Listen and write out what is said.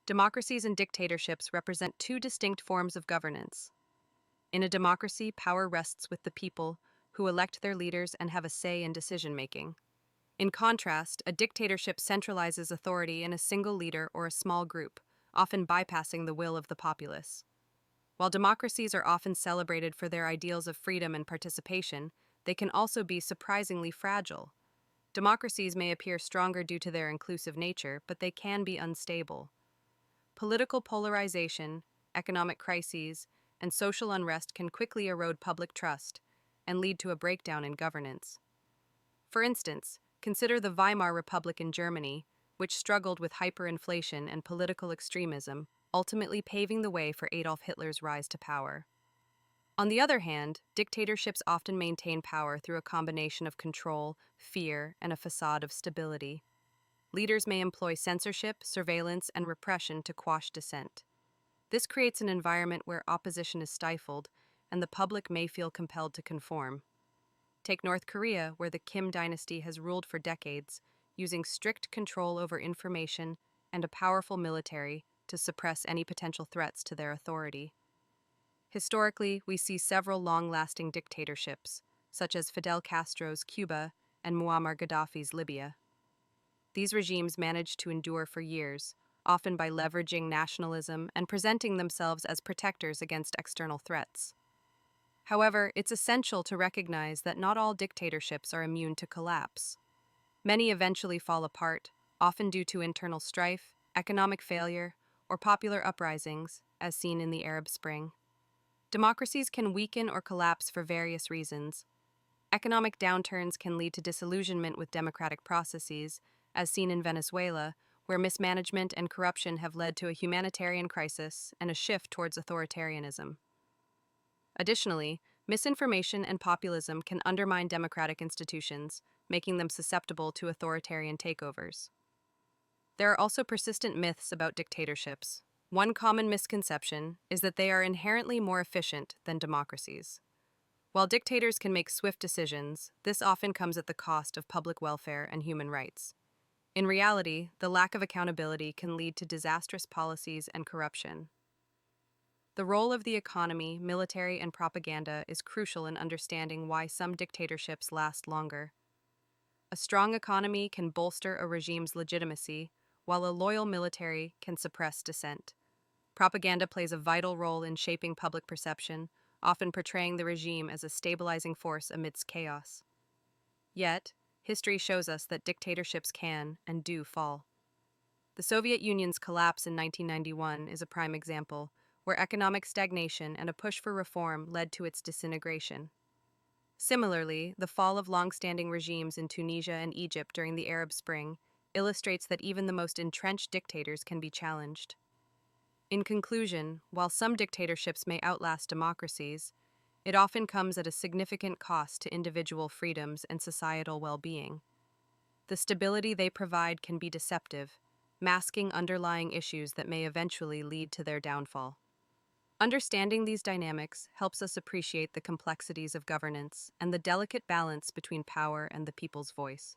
Democracies and dictatorships represent two distinct forms of governance. In a democracy, power rests with the people, who elect their leaders and have a say in decision making. In contrast, a dictatorship centralizes authority in a single leader or a small group, often bypassing the will of the populace. While democracies are often celebrated for their ideals of freedom and participation, they can also be surprisingly fragile. Democracies may appear stronger due to their inclusive nature, but they can be unstable. Political polarization, economic crises, and social unrest can quickly erode public trust and lead to a breakdown in governance. For instance, consider the Weimar Republic in Germany, which struggled with hyperinflation and political extremism, ultimately paving the way for Adolf Hitler's rise to power. On the other hand, dictatorships often maintain power through a combination of control, fear, and a facade of stability. Leaders may employ censorship, surveillance, and repression to quash dissent. This creates an environment where opposition is stifled, and the public may feel compelled to conform. Take North Korea, where the Kim dynasty has ruled for decades, using strict control over information and a powerful military to suppress any potential threats to their authority. Historically, we see several long-lasting dictatorships, such as Fidel Castro's Cuba and Muammar Gaddafi's Libya. These regimes managed to endure for years, often by leveraging nationalism and presenting themselves as protectors against external threats. However, it's essential to recognize that not all dictatorships are immune to collapse. Many eventually fall apart, often due to internal strife, economic failure, or popular uprisings, as seen in the Arab Spring. Democracies can weaken or collapse for various reasons. Economic downturns can lead to disillusionment with democratic processes, as seen in Venezuela, where mismanagement and corruption have led to a humanitarian crisis and a shift towards authoritarianism. Additionally, misinformation and populism can undermine democratic institutions, making them susceptible to authoritarian takeovers. There are also persistent myths about dictatorships. One common misconception is that they are inherently more efficient than democracies. While dictators can make swift decisions, this often comes at the cost of public welfare and human rights. In reality, the lack of accountability can lead to disastrous policies and corruption. The role of the economy, military, and propaganda is crucial in understanding why some dictatorships last longer. A strong economy can bolster a regime's legitimacy, while a loyal military can suppress dissent. Propaganda plays a vital role in shaping public perception, often portraying the regime as a stabilizing force amidst chaos. Yet, history shows us that dictatorships can and do fall. The Soviet Union's collapse in 1991 is a prime example, where economic stagnation and a push for reform led to its disintegration. Similarly, the fall of long-standing regimes in Tunisia and Egypt during the Arab Spring illustrates that even the most entrenched dictators can be challenged. In conclusion, while some dictatorships may outlast democracies, it often comes at a significant cost to individual freedoms and societal well-being. The stability they provide can be deceptive, masking underlying issues that may eventually lead to their downfall. Understanding these dynamics helps us appreciate the complexities of governance and the delicate balance between power and the people's voice.